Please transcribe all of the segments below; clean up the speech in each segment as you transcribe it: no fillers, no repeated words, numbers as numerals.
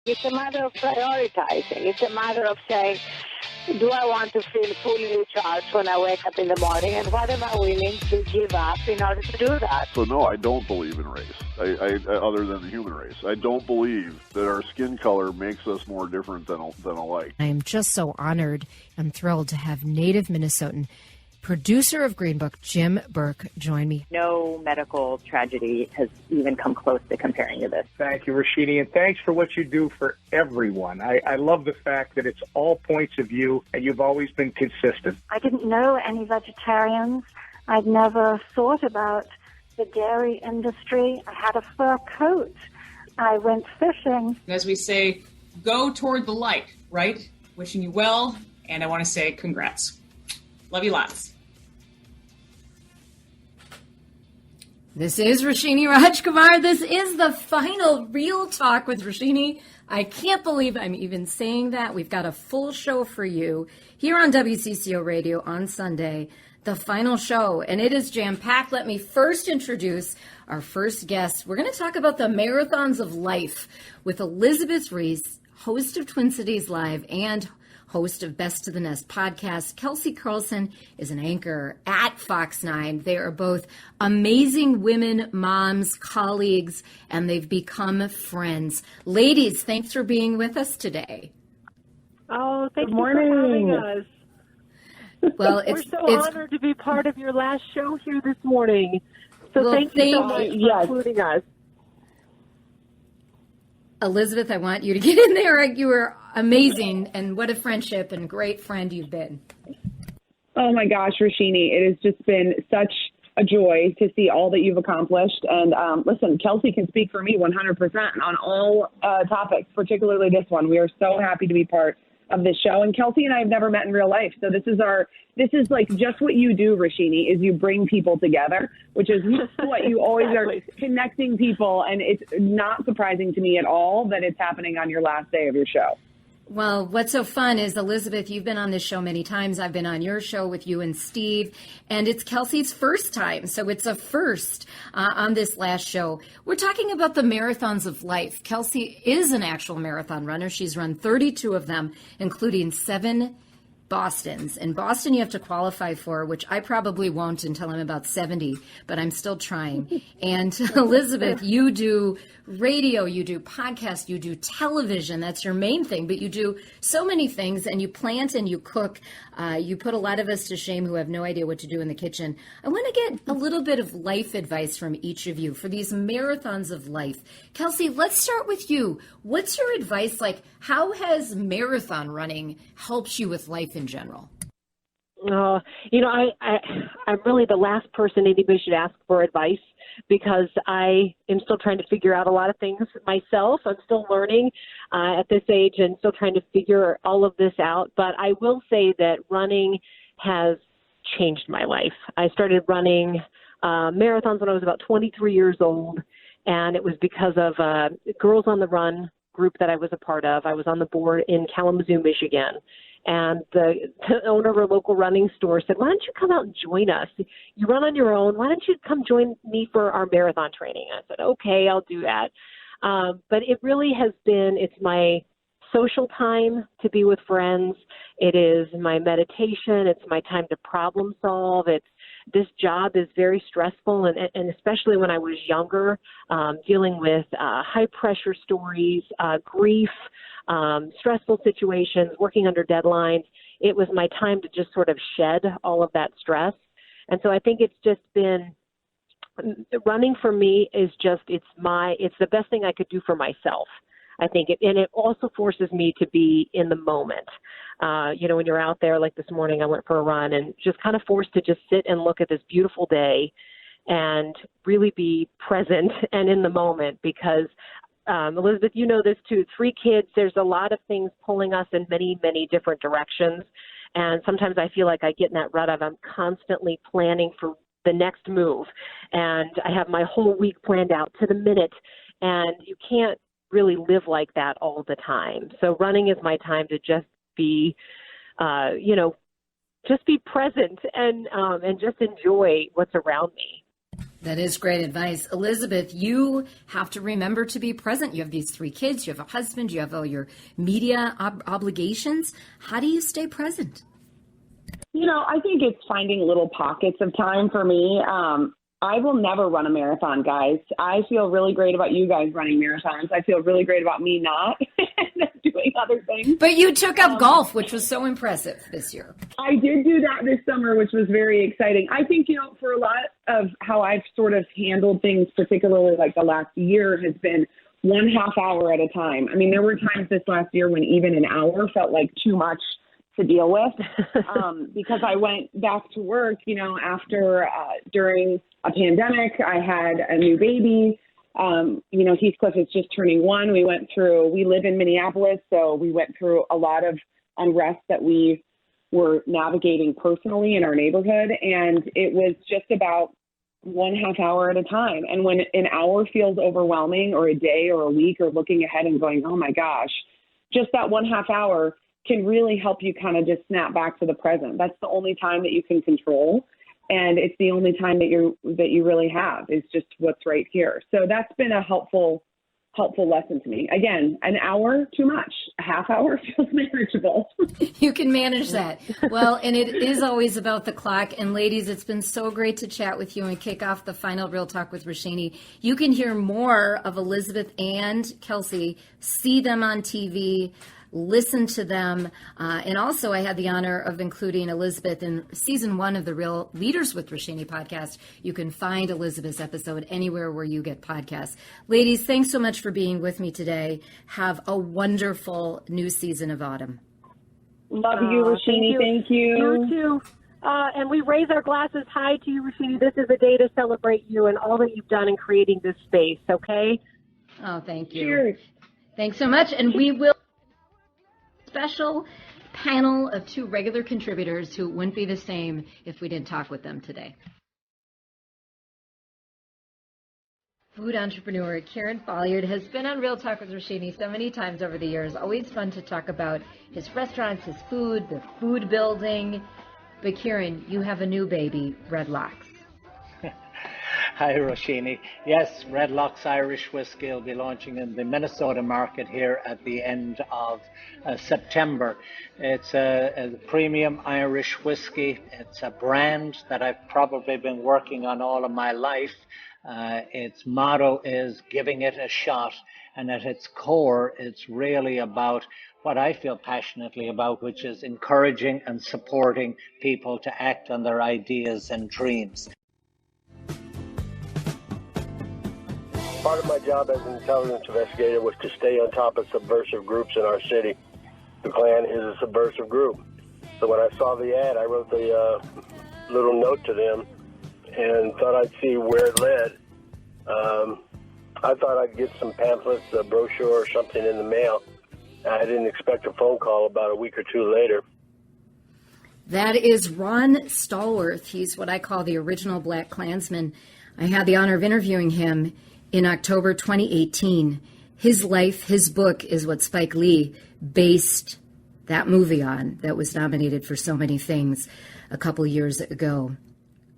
It's a matter of prioritizing. It's a matter of saying, do I want to feel fully recharged when I wake up in the morning, and what am I willing to give up in order to do that? So no, I don't believe in race, other than the human race. I don't believe that our skin color makes us more different than alike. I am just so honored and thrilled to have native Minnesotan producer of Green Book, Jim Burke, join me. No medical tragedy has even come close to comparing to this. Thank you, Roshini, and thanks for what you do for everyone. I love the fact that it's all points of view, and you've always been consistent. I didn't know any vegetarians. I'd never thought about the dairy industry. I had a fur coat. I went fishing. As we say, go toward the light, right? Wishing you well, and I want to say congrats. Love you lots. This is Roshini Rajkumar. This is the final Real Talk with Roshini. I can't believe I'm even saying that. We've got a full show for you here on WCCO Radio on Sunday, the final show, and it is jam-packed. Let me first introduce our first guest. We're going to talk about the marathons of life with Elizabeth Reese, host of Twin Cities Live and host of Best to the Nest podcast. Kelsey Carlson is an anchor at Fox 9. They are both amazing women, moms, colleagues, and they've become friends. Ladies, thanks for being with us today. Oh, thank you for having us. Well, we're so honored to be part of your last show here this morning. So thank you so much for including us. Elizabeth, I want you to get in there. You were amazing, and what a friendship and great friend you've been. Oh my gosh, Roshini, it has just been such a joy to see all that you've accomplished. And listen, Kelsey can speak for me 100% on all topics, particularly this one. We are so happy to be part of this show. And Kelsey and I have never met in real life. So this is like just what you do, Roshini, is you bring people together, which is what you always are, connecting people. And it's not surprising to me at all that it's happening on your last day of your show. Well, what's so fun is, Elizabeth, you've been on this show many times. I've been on your show with you and Steve, and it's Kelsey's first time. So it's a first on this last show. We're talking about the marathons of life. Kelsey is an actual marathon runner. She's run 32 of them, including 7 Bostons. And Boston you have to qualify for, which I probably won't until I'm about 70, but I'm still trying. And Elizabeth, you do radio, you do podcast, you do television. That's your main thing, but you do so many things, and you plant and you cook. You put a lot of us to shame who have no idea what to do in the kitchen. I want to get a little bit of life advice from each of you for these marathons of life. Kelsey, let's start with you. What's your advice? Like, how has marathon running helped you with life in general? I'm really the last person anybody should ask for advice, because I am still trying to figure out a lot of things myself. I'm still learning at this age and still trying to figure all of this out. But I will say that running has changed my life. I started running marathons when I was about 23 years old, and it was because of a Girls on the Run group that I was a part of. I was on the board in Kalamazoo, Michigan. And the owner of a local running store said, why don't you come out and join us? You run on your own. Why don't you come join me for our marathon training? I said, okay, I'll do that. But it really has been, it's my social time to be with friends. It is my meditation. It's my time to problem solve. This job is very stressful, and especially when I was younger, dealing with high pressure stories, grief, stressful situations, working under deadlines. It was my time to just sort of shed all of that stress. And so I think it's just been, running for me is just, it's the best thing I could do for myself. I think and it also forces me to be in the moment. When you're out there, like this morning, I went for a run and just kind of forced to just sit and look at this beautiful day and really be present and in the moment, because Elizabeth, you know this too, 3 kids, there's a lot of things pulling us in many, many different directions. And sometimes I feel like I get in that rut of I'm constantly planning for the next move. And I have my whole week planned out to the minute. And you can't really live like that all the time. So running is my time to just be, just be present and just enjoy what's around me. That is great advice. Elizabeth, you have to remember to be present. You have these 3 kids, you have a husband, you have all your media obligations. How do you stay present? I think it's finding little pockets of time for me. I will never run a marathon, guys. I feel really great about you guys running marathons. I feel really great about me not doing other things. But you took up golf, which was so impressive this year. I did do that this summer, which was very exciting. I think, for a lot of how I've sort of handled things, particularly like the last year, has been 1/2 hour at a time. I mean, there were times this last year when even an hour felt like too much to deal with because I went back to work, after during a pandemic. I had a new baby. Heathcliff is just turning 1. We live in Minneapolis, so we went through a lot of unrest that we were navigating personally in our neighborhood. And it was just about 1/2 hour at a time. And when an hour feels overwhelming, or a day or a week, or looking ahead and going, oh my gosh, just that 1/2 hour can really help you kind of just snap back to the present. That's the only time that you can control. And it's the only time that you really have is just what's right here. So that's been a helpful lesson to me. Again, an hour, too much. A 1/2 hour feels manageable. You can manage that. Well, and it is always about the clock. And ladies, it's been so great to chat with you and kick off the final Real Talk with Roshini. You can hear more of Elizabeth and Kelsey, see them on TV, listen to them. And also, I had the honor of including Elizabeth in season 1 of the Real Leaders with Roshini podcast. You can find Elizabeth's episode anywhere where you get podcasts. Ladies, thanks so much for being with me today. Have a wonderful new season of Autumn. Love you, Roshini. Thank you. You too. And we raise our glasses high to you, Roshini. This is a day to celebrate you and all that you've done in creating this space, okay? Oh, thank you. Cheers. Thanks so much. And we will special panel of 2 regular contributors who wouldn't be the same if we didn't talk with them today. Food entrepreneur Kieran Folliard has been on Real Talk with Roshini so many times over the years. Always fun to talk about his restaurants, his food, the food building. But Kieran, you have a new baby, Red Locks. Hi, Roshini. Yes, Red Locks Irish Whiskey will be launching in the Minnesota market here at the end of September. It's a premium Irish whiskey. It's a brand that I've probably been working on all of my life. Its motto is giving it a shot. And at its core, it's really about what I feel passionately about, which is encouraging and supporting people to act on their ideas and dreams. Part of my job as an intelligence investigator was to stay on top of subversive groups in our city. The Klan is a subversive group. So when I saw the ad, I wrote the little note to them and thought I'd see where it led. I thought I'd get some pamphlets, a brochure or something in the mail. I didn't expect a phone call about a week or 2 later. That is Ron Stallworth. He's what I call the original Black Klansman. I had the honor of interviewing him in October 2018. His life, his book is what Spike Lee based that movie on that was nominated for so many things a couple years ago.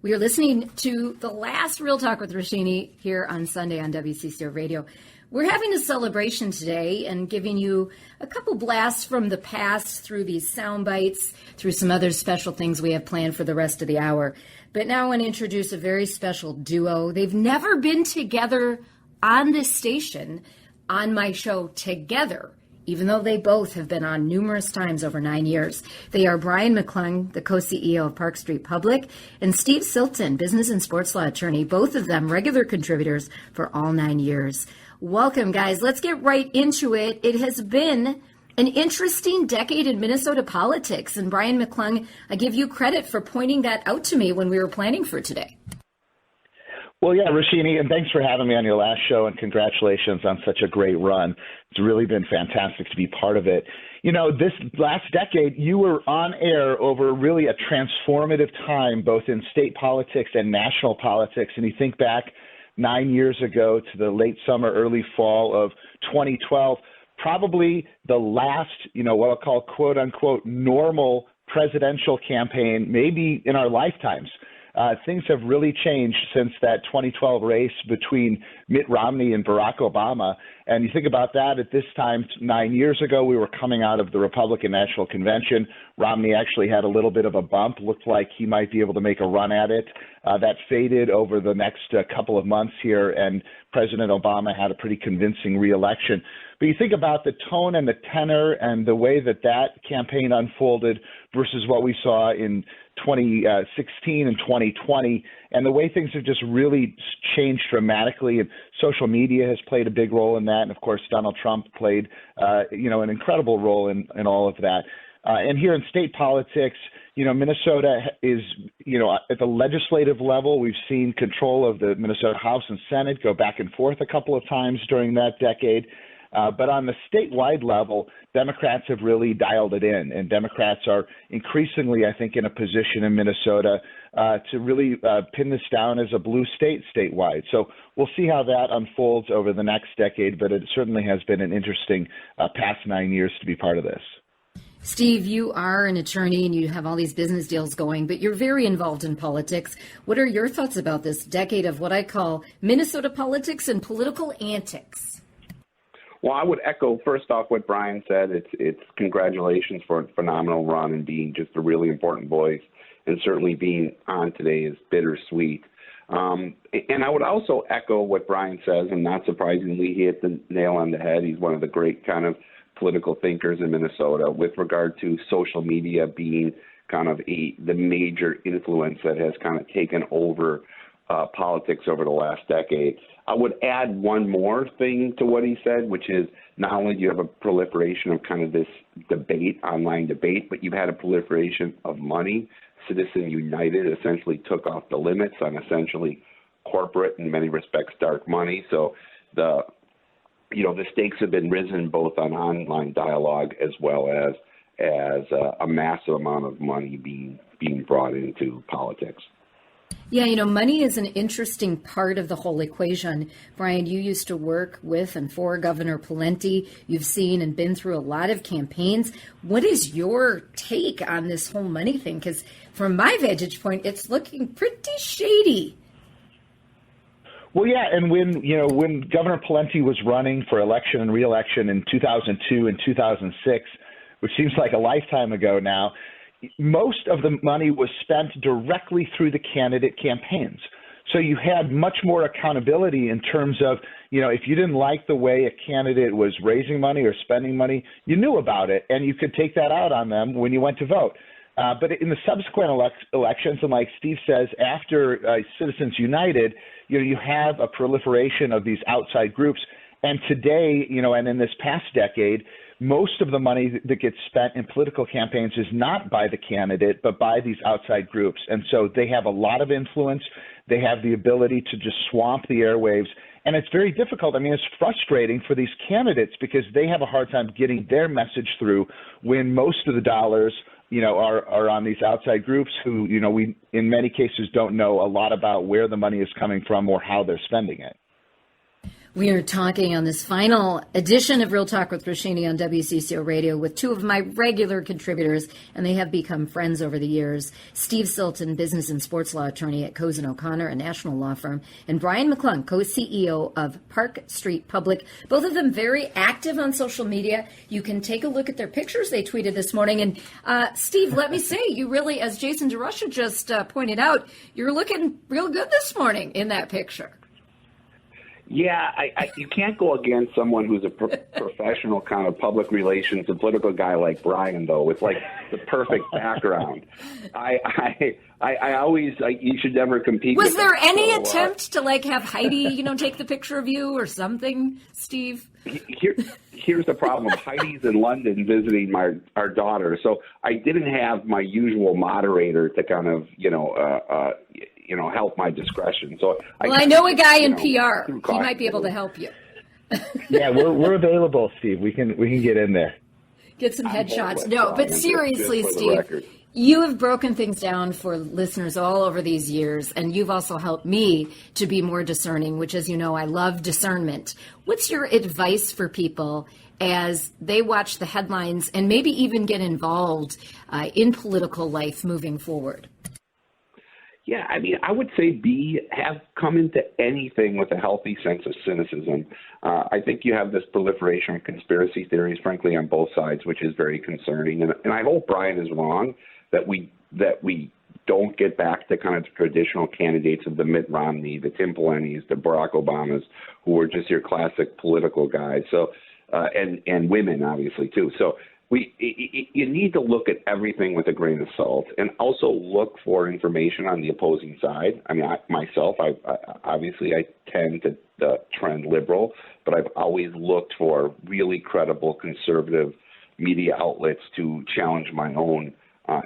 We are listening to the last Real Talk with Roshini here on Sunday on WCCO Radio. We're having a celebration today and giving you a couple blasts from the past through these sound bites, through some other special things we have planned for the rest of the hour. But now I want to introduce a very special duo. They've never been together on this station, on my show together, even though they both have been on numerous times over 9 years. They are Brian McClung, the co-CEO of Park Street Public, and Steve Silton, business and sports law attorney, both of them regular contributors for all 9 years. Welcome, guys. Let's get right into it. It has been an interesting decade in Minnesota politics. And Brian McClung, I give you credit for pointing that out to me when we were planning for today. Well, yeah, Roshini, and thanks for having me on your last show, and congratulations on such a great run. It's really been fantastic to be part of it. You know, this last decade, you were on air over really a transformative time, both in state politics and national politics. And you think back 9 years ago to the late summer, early fall of 2012, probably the last, what I'll call quote unquote normal presidential campaign, maybe in our lifetimes. things have really changed since that 2012 race between Mitt Romney and Barack Obama. And you think about that, at this time, 9 years ago, we were coming out of the Republican National Convention. Romney actually had a little bit of a bump, looked like he might be able to make a run at it. That faded over the next couple of months here, and President Obama had a pretty convincing reelection. But you think about the tone and the tenor and the way that that campaign unfolded versus what we saw in 2016 and 2020, and the way things have just really changed dramatically. And social media has played a big role in that. And of course, Donald Trump played, an incredible role in all of that. And here in state politics, Minnesota is, at the legislative level, we've seen control of the Minnesota House and Senate go back and forth a couple of times during that decade. But on the statewide level, Democrats have really dialed it in, and Democrats are increasingly, I think, in a position in Minnesota to really pin this down as a blue state statewide. So we'll see how that unfolds over the next decade, but it certainly has been an interesting past 9 years to be part of this. Steve, you are an attorney and you have all these business deals going, but you're very involved in politics. What are your thoughts about this decade of what I call Minnesota politics and political antics? Well, I would echo, first off, what Brian said. It's congratulations for a phenomenal run and being just a really important voice, and certainly being on today is bittersweet. And I would also echo what Brian says, and not surprisingly, he hit the nail on the head. He's one of the great kind of political thinkers in Minnesota with regard to social media being kind of the major influence that has kind of taken over politics over the last decade. I would add one more thing to what he said, which is not only do you have a proliferation of kind of this debate, online debate, but you've had a proliferation of money. Citizen United essentially took off the limits on essentially corporate, in many respects, dark money. So the stakes have been risen both on online dialogue as well as a massive amount of money being brought into politics. Yeah, money is an interesting part of the whole equation. Brian, you used to work with and for Governor Pawlenty. You've seen and been through a lot of campaigns. What is your take on this whole money thing? Because from my vantage point, it's looking pretty shady. Well, yeah, and when Governor Pawlenty was running for election and re-election in 2002 and 2006, which seems like a lifetime ago now, most of the money was spent directly through the candidate campaigns. So you had much more accountability in terms of, if you didn't like the way a candidate was raising money or spending money, you knew about it, and you could take that out on them when you went to vote. But in the subsequent elections, and like Steve says, after Citizens United, you have a proliferation of these outside groups. And today, and in this past decade, most of the money that gets spent in political campaigns is not by the candidate, but by these outside groups. And so they have a lot of influence. They have the ability to just swamp the airwaves. And it's very difficult. I mean, it's frustrating for these candidates because they have a hard time getting their message through when most of the dollars are on these outside groups who, we in many cases don't know a lot about where the money is coming from or how they're spending it. We are talking on this final edition of Real Talk with Roshini on WCCO Radio with two of my regular contributors, and they have become friends over the years. Steve Silton, business and sports law attorney at Cozen O'Connor, a national law firm, and Brian McClung, co-CEO of Park Street Public. Both of them very active on social media. You can take a look at their pictures they tweeted this morning. And Steve, let me say, you really, as Jason DeRusha just pointed out, you're looking real good this morning in that picture. Yeah, you can't go against someone who's a professional kind of public relations and political guy like Brian, though, with like the perfect background. I always, you should never compete. Was there any attempt to have Heidi, take the picture of you or something, Steve? Here's the problem. Heidi's in London visiting our daughter, so I didn't have my usual moderator to kind of, help my discretion. So I know a guy in PR. He might be able to help you. Yeah, we're available, Steve. We can get in there. Get some headshots. No, but seriously, Steve, you have broken things down for listeners all over these years, and you've also helped me to be more discerning, which, as you know, I love discernment. What's your advice for people as they watch the headlines and maybe even get involved in political life moving forward? Yeah, I mean, I would say have come into anything with a healthy sense of cynicism. I think you have this proliferation of conspiracy theories, frankly, on both sides, which is very concerning. And I hope Brian is wrong that we don't get back to kind of the traditional candidates of the Mitt Romney, the Tim Pawlenty's, the Barack Obamas, who are just your classic political guys. So, and women obviously too. So. You need to look at everything with a grain of salt, and also look for information on the opposing side. I mean, I tend to trend liberal, but I've always looked for really credible conservative media outlets to challenge my own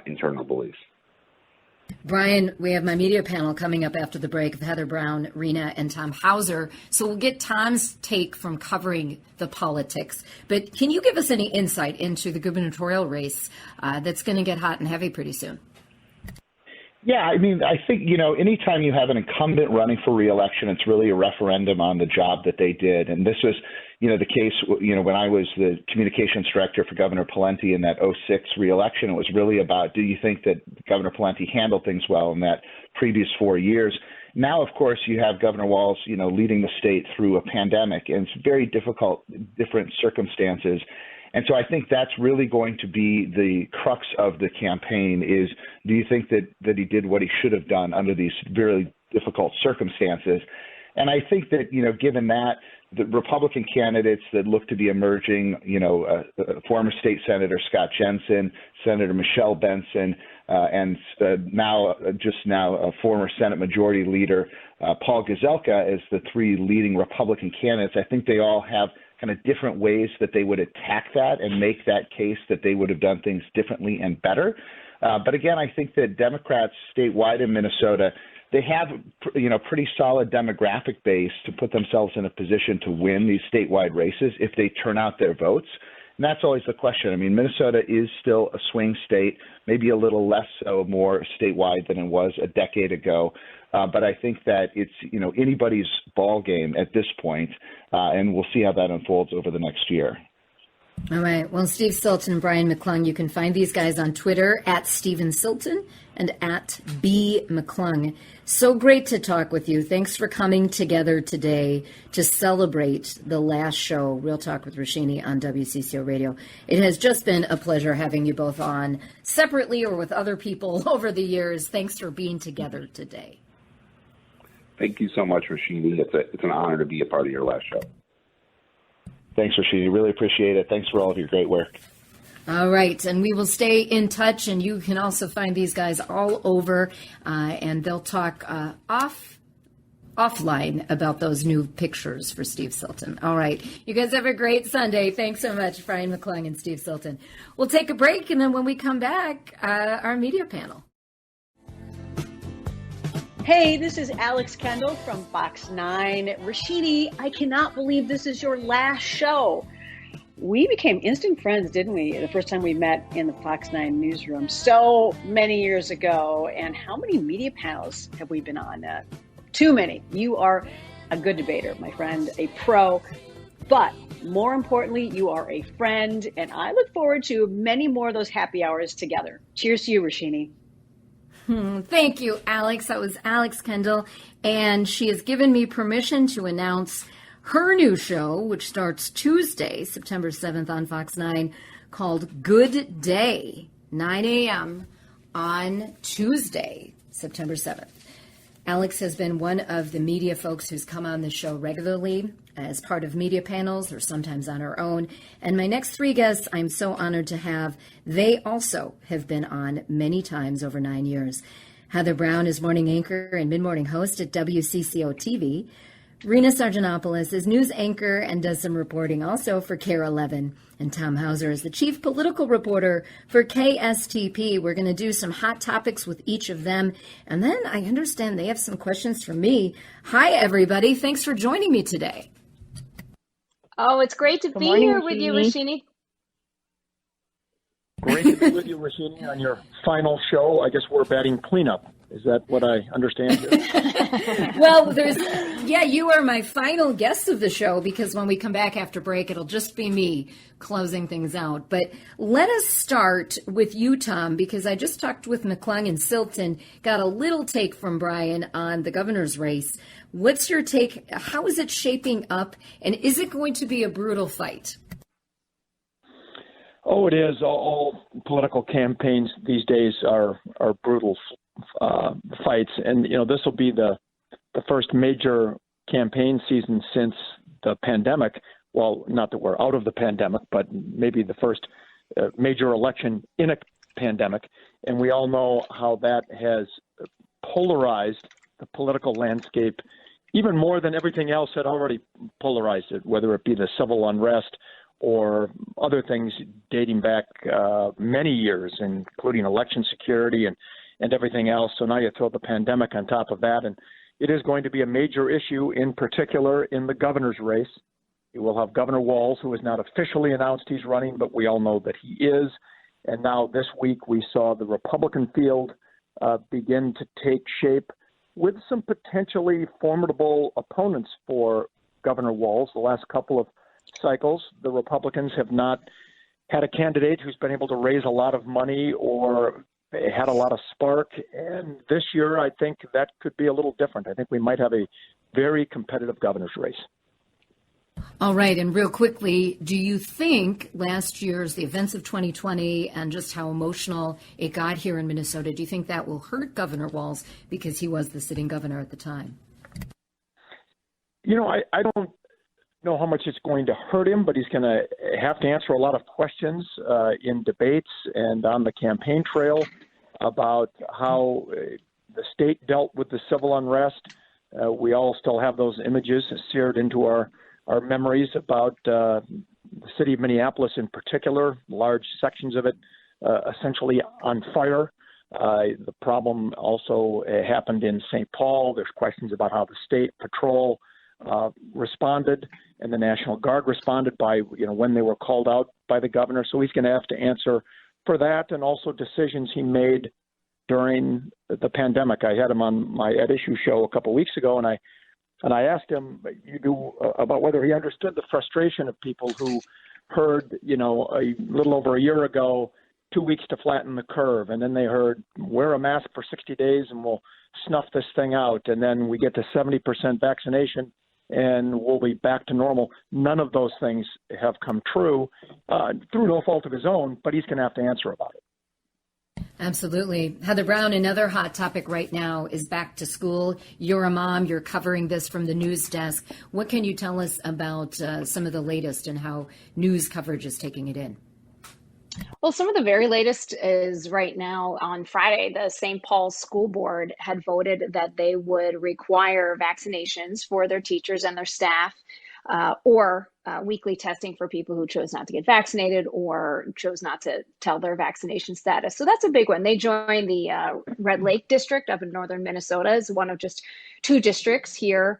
internal beliefs. Brian, we have my media panel coming up after the break of Heather Brown, Rena, and Tom Hauser. So we'll get Tom's take from covering the politics. But can you give us any insight into the gubernatorial race that's going to get hot and heavy pretty soon? Yeah, I mean, I think, anytime you have an incumbent running for re-election, it's really a referendum on the job that they did. And this was, the case, when I was the communications director for Governor Pawlenty in that 2006 re-election, it was really about, do you think that Governor Pawlenty handled things well in that previous 4 years? Now, of course, you have Governor Walz, leading the state through a pandemic, and it's very difficult, different circumstances. And so I think that's really going to be the crux of the campaign is, do you think that he did what he should have done under these very difficult circumstances? And I think that, given that, the Republican candidates that look to be emerging, former state Senator Scott Jensen, Senator Michelle Benson, and now a former Senate Majority Leader Paul Gazelka as the three leading Republican candidates, I think they all have kind of different ways that they would attack that and make that case that they would have done things differently and better. But again, I think that Democrats statewide in Minnesota, they have, pretty solid demographic base to put themselves in a position to win these statewide races if they turn out their votes. And that's always the question. I mean, Minnesota is still a swing state, maybe a little less so more statewide than it was a decade ago. But I think that it's, anybody's ball game at this point, and we'll see how that unfolds over the next year. All right. Well, Steve Silton and Brian McClung, you can find these guys on Twitter at Steven Silton and at B McClung. So great to talk with you. Thanks for coming together today to celebrate the last show, Real Talk with Roshini on WCCO Radio. It has just been a pleasure having you both on separately or with other people over the years. Thanks for being together today. Thank you so much, Roshini. It's an honor to be a part of your last show. Thanks, Roshini. Really appreciate it. Thanks for all of your great work. All right. And we will stay in touch, and you can also find these guys all over, and they'll talk offline about those new pictures for Steve Silton. All right. You guys have a great Sunday. Thanks so much, Brian McClung and Steve Silton. We'll take a break, and then when we come back, our media panel. Hey, this is Alex Kendall from Fox 9. Roshini, I cannot believe this is your last show. We became instant friends, didn't we, the first time we met in the Fox 9 newsroom so many years ago. And how many media panels have we been on? Too many. You are a good debater, my friend, a pro. But more importantly, you are a friend. And I look forward to many more of those happy hours together. Cheers to you, Roshini. Thank you, Alex. That was Alex Kendall, and she has given me permission to announce her new show, which starts Tuesday, September 7th on Fox 9, called Good Day, 9 a.m. on Tuesday, September 7th. Alex has been one of the media folks who's come on the show regularly as part of media panels or sometimes on her own. And my next three guests, I'm so honored to have. They also have been on many times over 9 years. Heather Brown is morning anchor and mid-morning host at WCCO TV. Rena Sargentopoulos is news anchor and does some reporting also for KARE 11. And Tom Hauser is the chief political reporter for KSTP. We're going to do some hot topics with each of them. And then I understand they have some questions for me. Hi, everybody. Thanks for joining me today. Oh, it's great to be here with you, Roshini. Great to be with you, Roshini, on your final show. I guess we're batting cleanup Is that what I understand here? Well, you are my final guest of the show, because when we come back after break, it'll just be me closing things out. But let us start with you, Tom, because I just talked with McClung and Silton, got a little take from Brian on the governor's race. What's your take? How is it shaping up? And is it going to be a brutal fight? Oh, it is. All political campaigns these days are brutal fights. And, this will be the first major campaign season since the pandemic. Well, not that we're out of the pandemic, but maybe the first major election in a pandemic. And we all know how that has polarized the political landscape even more than everything else had already polarized it, whether it be the civil unrest or other things dating back many years, including election security and everything else. So now you throw the pandemic on top of that, and it is going to be a major issue, in particular in the governor's race. You will have Governor Walz, who has not officially announced he's running, but we all know that he is. And now this week we saw the Republican field begin to take shape with some potentially formidable opponents for Governor Walz. The last couple of cycles, the Republicans have not had a candidate who's been able to raise a lot of money or had a lot of spark. And this year, I think that could be a little different. I think we might have a very competitive governor's race. All right. And real quickly, do you think last year's, the events of 2020 and just how emotional it got here in Minnesota, do you think that will hurt Governor Walz because he was the sitting governor at the time? I don't know how much it's going to hurt him, but he's going to have to answer a lot of questions in debates and on the campaign trail about how the state dealt with the civil unrest. We all still have those images seared into our memories about the city of Minneapolis in particular, large sections of it essentially on fire. The problem also happened in St. Paul. There's questions about how the state patrol responded and the National Guard responded by, when they were called out by the governor. So he's going to have to answer for that, and also decisions he made during the pandemic. I had him on my At Issue show a couple of weeks ago, and I asked him about whether he understood the frustration of people who heard, a little over a year ago, 2 weeks to flatten the curve. And then they heard, wear a mask for 60 days and we'll snuff this thing out. And then we get to 70% vaccination and we'll be back to normal. None of those things have come true through no fault of his own, but he's going to have to answer about it. Absolutely. Heather Brown, another hot topic right now is back to school. You're a mom. You're covering this from the news desk. What can you tell us about some of the latest and how news coverage is taking it in? Well, some of the very latest is right now on Friday, the St. Paul's School Board had voted that they would require vaccinations for their teachers and their staff, or weekly testing for people who chose not to get vaccinated or chose not to tell their vaccination status. So that's a big one. They joined the Red Lake district up in northern Minnesota as one of just two districts here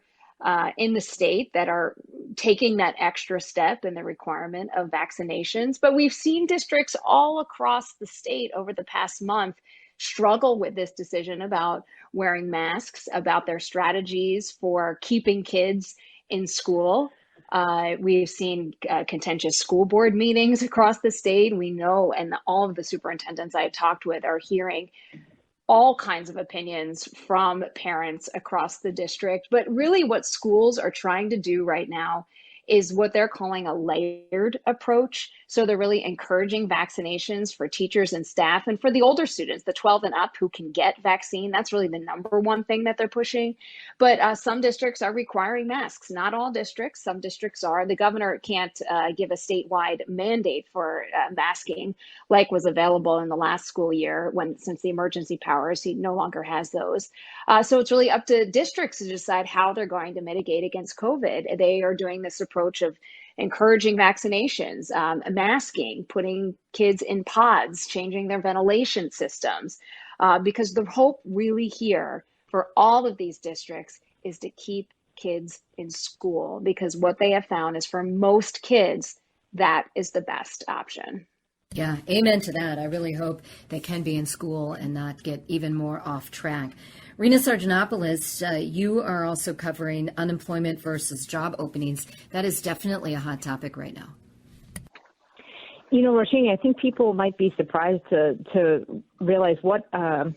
in the state that are taking that extra step in the requirement of vaccinations. But we've seen districts all across the state over the past month struggle with this decision about wearing masks, about their strategies for keeping kids in school. We've seen contentious school board meetings across the state. We know, and all of the superintendents I've talked with are hearing all kinds of opinions from parents across the district. But really what schools are trying to do right now is what they're calling a layered approach. So they're really encouraging vaccinations for teachers and staff, and for the older students, the 12 and up who can get vaccine. That's really the number one thing that they're pushing. But some districts are requiring masks. Not all districts. Some districts are. The governor can't give a statewide mandate for masking like was available in the last school year since the emergency powers, he no longer has those. So it's really up to districts to decide how they're going to mitigate against COVID. They are doing this approach of encouraging vaccinations, masking, putting kids in pods, changing their ventilation systems, because the hope really here for all of these districts is to keep kids in school, because what they have found is for most kids, that is the best option. Yeah, amen to that. I really hope they can be in school and not get even more off track. Rena Sargentopoulos, you are also covering unemployment versus job openings. That is definitely a hot topic right now. You know, Roshini, I think people might be surprised to realize what I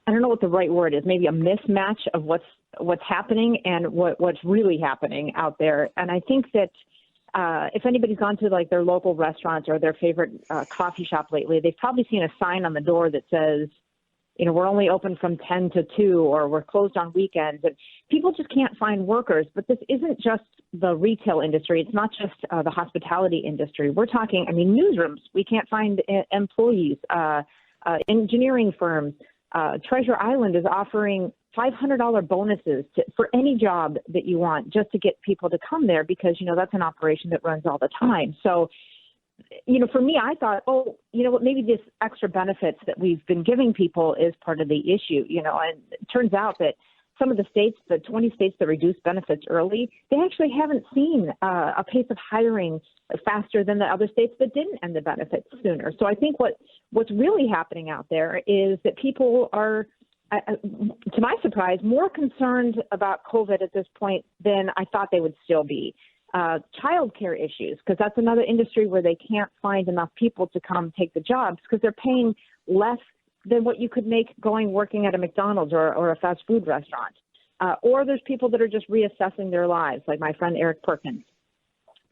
don't know what the right word is. Maybe a mismatch of what's happening and what's really happening out there. And I think that if anybody's gone to like their local restaurants or their favorite coffee shop lately, they've probably seen a sign on the door that says, you know, we're only open from 10 to 2 or we're closed on weekends. And people just can't find workers. But this isn't just the retail industry. It's not just the hospitality industry. We're talking, I mean, newsrooms. We can't find employees, engineering firms. Treasure Island is offering $500 bonuses for any job that you want just to get people to come there because, you know, that's an operation that runs all the time. So, you know, for me, I thought, oh, you know what, maybe this extra benefits that we've been giving people is part of the issue, you know, and it turns out that some of the states, the 20 states that reduced benefits early, they actually haven't seen a pace of hiring faster than the other states that didn't end the benefits sooner. So I think what's really happening out there is that people are, to my surprise, more concerned about COVID at this point than I thought they would still be. Childcare issues, because that's another industry where they can't find enough people to come take the jobs because they're paying less than what you could make working at a McDonald's or a fast food restaurant. Or there's people that are just reassessing their lives, like my friend Eric Perkins.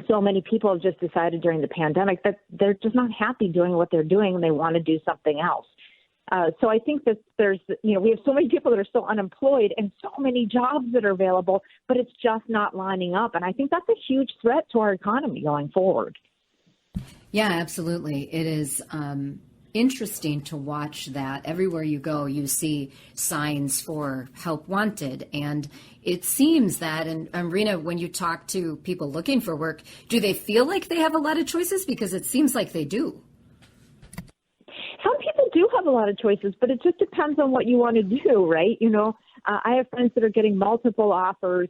So many people have just decided during the pandemic that they're just not happy doing what they're doing and they want to do something else. So I think that there's, you know, we have so many people that are still unemployed and so many jobs that are available, but it's just not lining up. And I think that's a huge threat to our economy going forward. Yeah, absolutely. It is interesting to watch that. Everywhere you go, you see signs for help wanted. And it seems that, and Rena, when you talk to people looking for work, do they feel like they have a lot of choices? Because it seems like they do. Some people do have a lot of choices, but it just depends on what you want to do, right? You know, I have friends that are getting multiple offers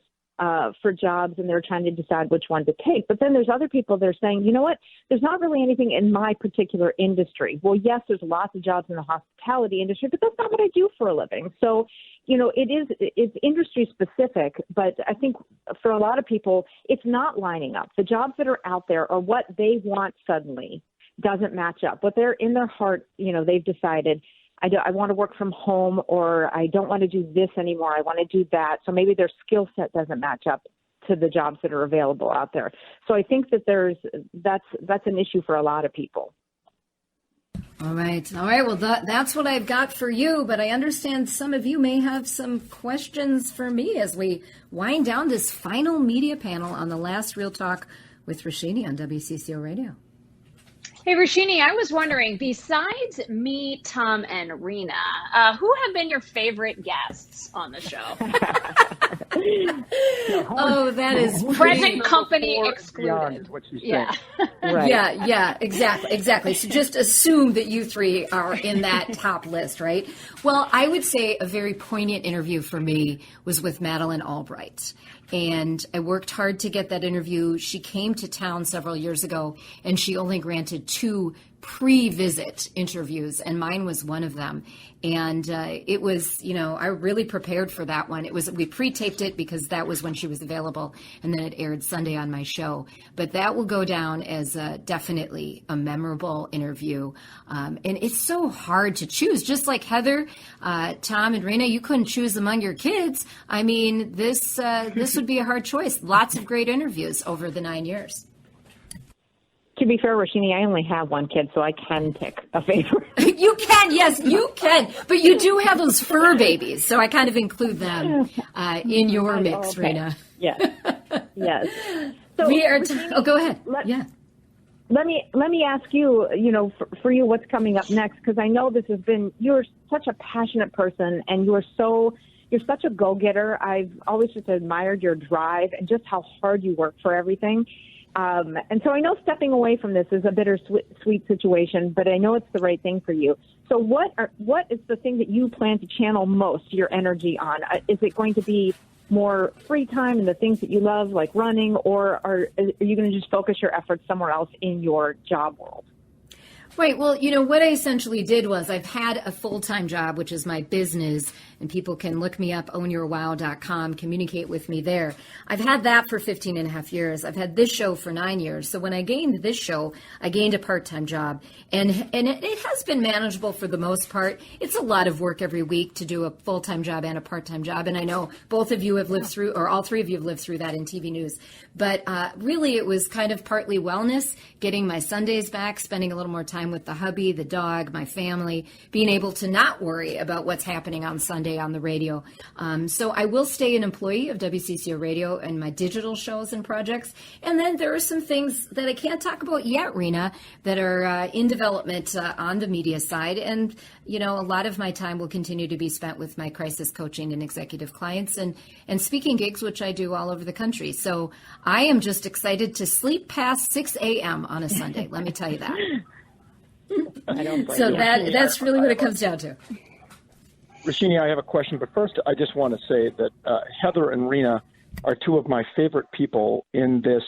for jobs and they're trying to decide which one to take. But then there's other people that are saying, you know what, there's not really anything in my particular industry. Well, yes, there's lots of jobs in the hospitality industry, but that's not what I do for a living. So, you know, it's industry specific, but I think for a lot of people, it's not lining up. The jobs that are out there are what they want suddenly doesn't match up. But they're in their heart, you know, they've decided, I want to work from home, or I don't want to do this anymore. I want to do that. So maybe their skill set doesn't match up to the jobs that are available out there. So I think that that's an issue for a lot of people. All right. Well, that's what I've got for you. But I understand some of you may have some questions for me as we wind down this final media panel on the last Real Talk with Roshini on WCCO Radio. Hey, Roshini, I was wondering, besides me, Tom, and Rena, who have been your favorite guests on the show? Oh, that is present company excluded. What she's yeah. Right. Yeah, exactly. So just assume that you three are in that top list, right? Well, I would say a very poignant interview for me was with Madeleine Albright. And I worked hard to get that interview. She came to town several years ago, and she only granted 2 pre-visit interviews, and mine was one of them. And it was, you know, I really prepared for that one. We pre-taped it because that was when she was available, and then it aired Sunday on my show. But that will go down as definitely a memorable interview. And it's so hard to choose. Just like Heather, Tom, and Rena, you couldn't choose among your kids. I mean, this would be a hard choice. Lots of great interviews over the 9 years. To be fair, Roshini, I only have one kid, so I can pick a favorite. You can, yes, you can. But you do have those fur babies, so I kind of include them in your mix, okay. Rena. Yes. So, we are. Roshini, go ahead. Let me ask you, you know, for you, what's coming up next? Because I know this has been. You're such a passionate person, and you're such a go-getter. I've always just admired your drive and just how hard you work for everything. And so I know stepping away from this is a bittersweet situation, but I know it's the right thing for you. So what is the thing that you plan to channel most your energy on? Is it going to be more free time and the things that you love, like running, or are you going to just focus your efforts somewhere else in your job world? Right. Well, what I essentially did was I've had a full-time job, which is my business, and people can look me up, ownyourwow.com, communicate with me there. I've had that for 15 and a half years. I've had this show for 9 years. So when I gained this show, I gained a part-time job, and it has been manageable for the most part. It's a lot of work every week to do a full-time job and a part-time job. And I know both of you have lived through, or all three of you have lived through that in TV news. But really, it was kind of partly wellness, getting my Sundays back, spending a little more time with the hubby, the dog, my family, being able to not worry about what's happening on Sunday on the radio. So I will stay an employee of WCCO Radio and my digital shows and projects. And then there are some things that I can't talk about yet, Rena, that are in development on the media side. And, a lot of my time will continue to be spent with my crisis coaching and executive clients and speaking gigs, which I do all over the country. So I am just excited to sleep past 6 a.m. on a Sunday. Let me tell you that. So that's really what it comes down to. Roshini, I have a question, but first I just want to say that Heather and Rena are two of my favorite people in this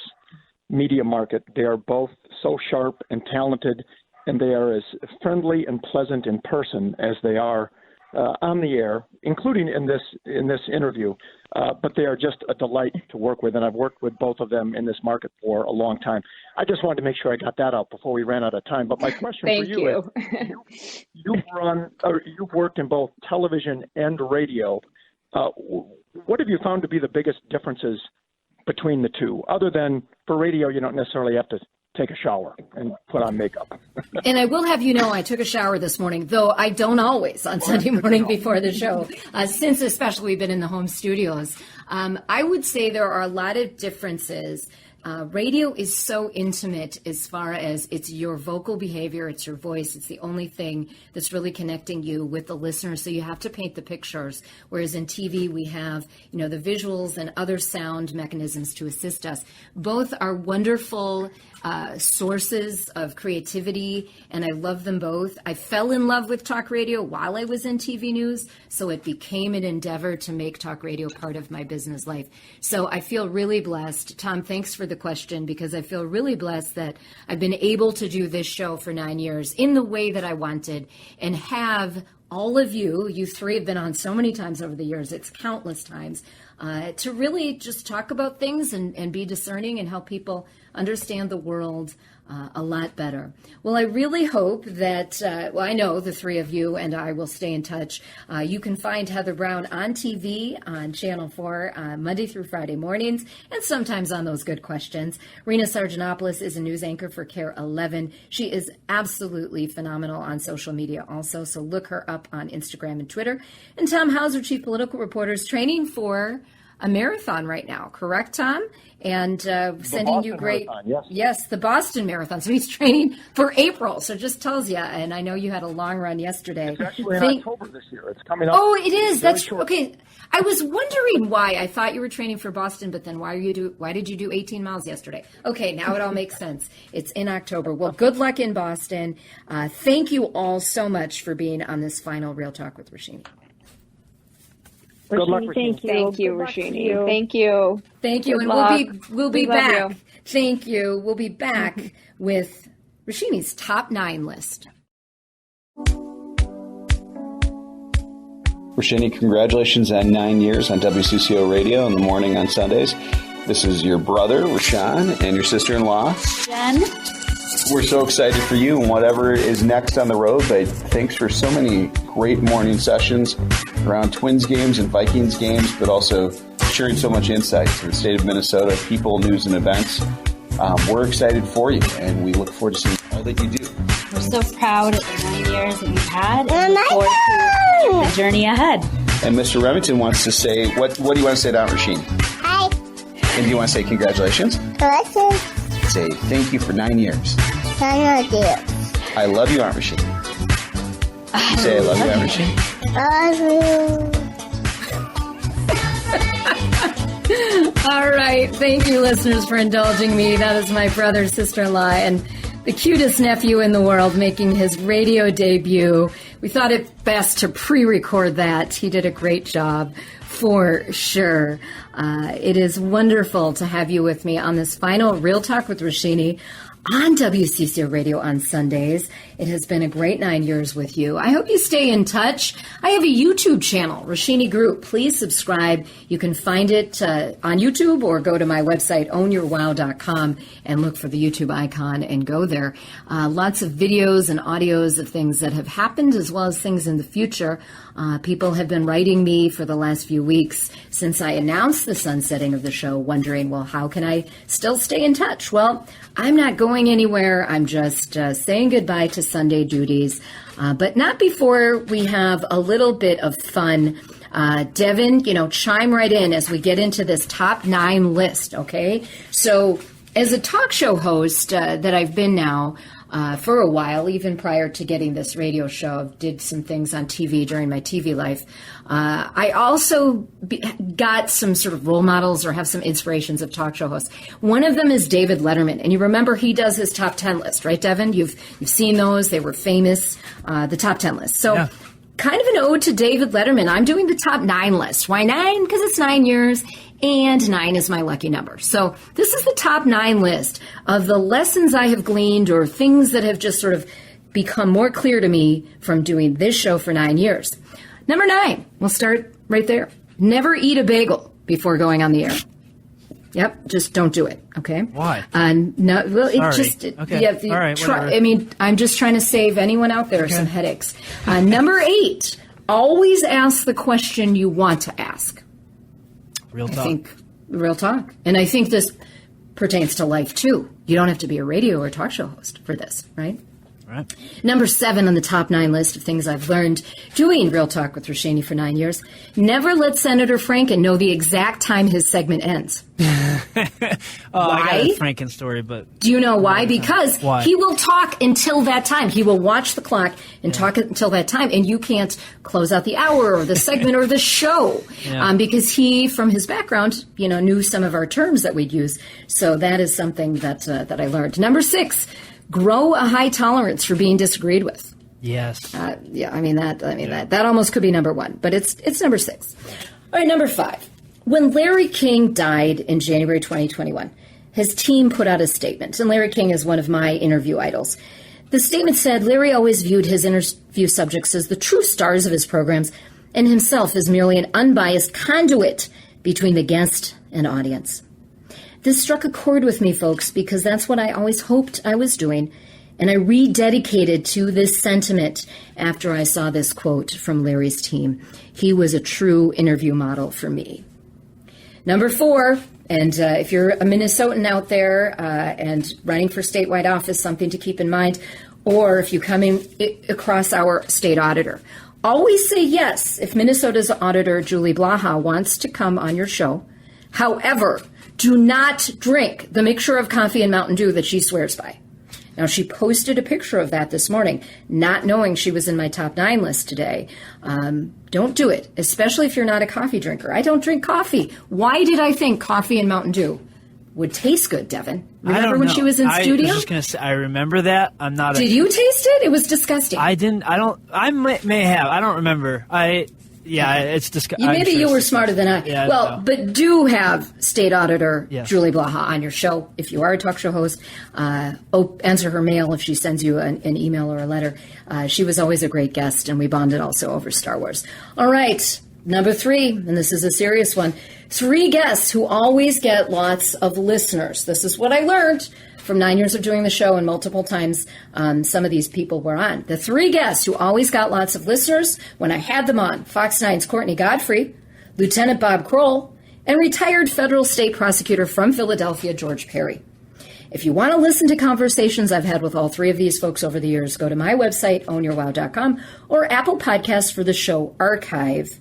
media market. They are both so sharp and talented, and they are as friendly and pleasant in person as they are on the air, including in this interview. But they are just a delight to work with, and I've worked with both of them in this market for a long time. I just wanted to make sure I got that out before we ran out of time. But my question for you is, you've worked in both television and radio. What have you found to be the biggest differences between the two? Other than for radio, you don't necessarily have to take a shower and put on makeup. And I will have you know, I took a shower this morning, though I don't always on Sunday morning before the show, since especially we've been in the home studios. I would say there are a lot of differences. Radio is so intimate as far as it's your vocal behavior, it's your voice. It's the only thing that's really connecting you with the listener. So you have to paint the pictures. Whereas in TV, we have, the visuals and other sound mechanisms to assist us. Both are wonderful sources of creativity, and I love them both. I fell in love with talk radio while I was in TV news, so it became an endeavor to make talk radio part of my business life. So I feel really blessed. Tom, thanks for the question, because I feel really blessed that I've been able to do this show for 9 years in the way that I wanted, and have all of you three have been on so many times over the years, it's countless times, to really just talk about things and be discerning and help people understand the world a lot better. Well, I really hope that, I know the three of you and I will stay in touch. You can find Heather Brown on TV on Channel 4 Monday through Friday mornings, and sometimes on Those Good Questions. Rena Sargentopoulos is a news anchor for KARE 11. She is absolutely phenomenal on social media also, so look her up on Instagram and Twitter. And Tom Hauser, chief political reporter, is training for a marathon right now, correct, Tom? And sending you great, marathon, yes, the Boston Marathon. So he's training for April. So just tells you. And I know you had a long run yesterday. It's actually in October this year. It's coming up. Oh, it is. That's short. Okay. I was wondering why. I thought you were training for Boston, but then why did you do 18 miles yesterday? Okay, now it all makes sense. It's in October. Well, good luck in Boston. Thank you all so much for being on this final Real Talk with Roshini. Good luck, Thank you. Thank you, Roshini. Thank you. Thank you. Good And luck. we'll be We love back. you. Thank you. We'll be back with Roshini's top 9 list. Roshini, congratulations on 9 years on WCCO Radio in the morning on Sundays. This is your brother, Rashawn, and your sister-in-law, Jen. We're so excited for you and whatever is next on the road. But thanks for so many great morning sessions around Twins games and Vikings games, but also sharing so much insight to the state of Minnesota, people, news, and events. We're excited for you, and we look forward to seeing all that you do. We're so proud of the 9 years that you've had, and look forward to the journey ahead. And Mr. Remington wants to say, what do you want to say to Aunt Roshini? Hi. And do you want to say congratulations? Congratulations. Say thank you for 9 years. Thank you. I love you, Aunt Roshini. Say I love you, Aunt Roshini. Love you. All right. Thank you, listeners, for indulging me. That is my brother, sister-in-law, and the cutest nephew in the world making his radio debut. We thought it best to pre-record that. He did a great job, for sure. It is wonderful to have you with me on this final Real Talk with Roshini. on WCCO Radio on Sundays. It has been a great 9 years with you. I hope you stay in touch. I have a YouTube channel, Roshini Group. Please subscribe. You can find it on YouTube or go to my website, ownyourwow.com, and look for the YouTube icon and go there. Lots of videos and audios of things that have happened as well as things in the future. People have been writing me for the last few weeks since I announced the sunsetting of the show, wondering, well, how can I still stay in touch? Well, I'm not going anywhere. I'm just saying goodbye to Sunday duties, but not before we have a little bit of fun. Devin, chime right in as we get into this top 9 list, okay? So as a talk show host that I've been now for a while, even prior to getting this radio show, did some things on TV during my TV life. I also got some sort of role models or have some inspirations of talk show hosts. One of them is David Letterman. And you remember he does his top 10 list, right, Devin? You've seen those. They were famous, the top 10 list. So kind of an ode to David Letterman. I'm doing the top 9 list. Why 9? Because it's 9 years. And 9 is my lucky number. So this is the top 9 list of the lessons I have gleaned or things that have just sort of become more clear to me from doing this show for 9 years. Number 9, we'll start right there. Never eat a bagel before going on the air. Yep, just don't do it, okay? Why? No, well, Sorry. it just... Okay. Yeah, all right, I mean, I'm just trying to save anyone out there some headaches. Number 8, always ask the question you want to ask. Real talk. I think real talk. And I think this pertains to life, too. You don't have to be a radio or talk show host for this, right? Right. Number 7 on the top 9 list of things I've learned doing Real Talk with Roshini for 9 years. Never let Senator Franken know the exact time his segment ends. I got a Franken story, but... Do you know why? Because Why? he will talk until that time. He will watch the clock and talk until that time, and you can't close out the hour or the segment or the show because he, from his background, knew some of our terms that we'd use. So that is something that I learned. Number 6, grow a high tolerance for being disagreed with. Yes. That almost could be number 1, but it's number 6. All right, number 5. When Larry King died in January 2021, his team put out a statement, and Larry King is one of my interview idols. The statement said Larry always viewed his interview subjects as the true stars of his programs and himself as merely an unbiased conduit between the guest and audience. This struck a chord with me, folks, because that's what I always hoped I was doing, and I rededicated to this sentiment after I saw this quote from Larry's team. He was a true interview model for me. Number 4, and if you're a Minnesotan out there and running for statewide office, something to keep in mind, or if you come in across our state auditor, always say yes if Minnesota's auditor, Julie Blaha, wants to come on your show. However, do not drink the mixture of coffee and Mountain Dew that she swears by. Now, she posted a picture of that this morning, not knowing she was in my top 9 list today. Don't do it, especially if you're not a coffee drinker. I don't drink coffee. Why did I think coffee and Mountain Dew would taste good, Devin? Remember when she was in studio? I was just going to say, I remember that. I'm not. Did you taste it? It was disgusting. I didn't. I don't. I may have. I don't remember. It's disgusting. Maybe you were smarter than I. Yeah, well, but do have State Auditor Julie Blaha on your show. If you are a talk show host, answer her mail if she sends you an email or a letter. She was always a great guest, and we bonded also over Star Wars. All right, number 3, and this is a serious one. 3 guests who always get lots of listeners. This is what I learned from 9 years of doing the show, and multiple times some of these people were on. The 3 guests who always got lots of listeners when I had them on: Fox 9's Courtney Godfrey, Lieutenant Bob Kroll, and retired federal state prosecutor from Philadelphia, George Perry. If you want to listen to conversations I've had with all 3 of these folks over the years, go to my website, ownyourwow.com, or Apple Podcasts for the show archive.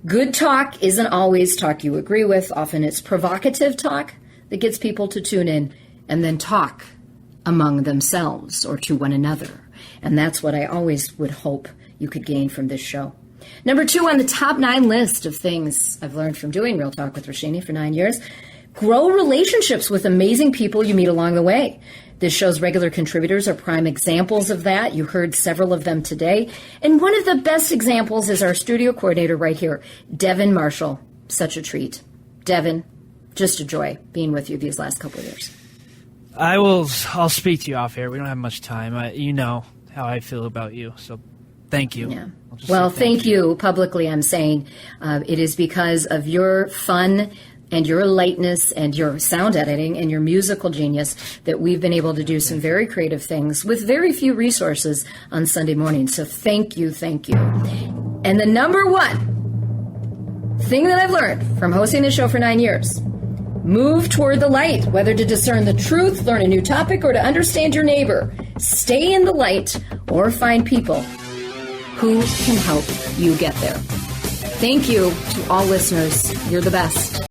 Good talk isn't always talk you agree with. Often it's provocative talk that gets people to tune in and then talk among themselves or to one another. And that's what I always would hope you could gain from this show. Number 2 on the top 9 list of things I've learned from doing Real Talk with Roshini for 9 years: grow relationships with amazing people you meet along the way. This show's regular contributors are prime examples of that. You heard several of them today. And one of the best examples is our studio coordinator right here, Devin Marshall. Such a treat. Devin, just a joy being with you these last couple of years. I'll speak to you off air. We don't have much time. You know how I feel about you, so thank you. Yeah. Well, thank you. Publicly, I'm saying it is because of your fun and your lightness and your sound editing and your musical genius that we've been able to do some very creative things with very few resources on Sunday mornings. So thank you, thank you. And the number one thing that I've learned from hosting the show for 9 years, move toward the light, whether to discern the truth, learn a new topic, or to understand your neighbor. Stay in the light or find people who can help you get there. Thank you to all listeners. You're the best.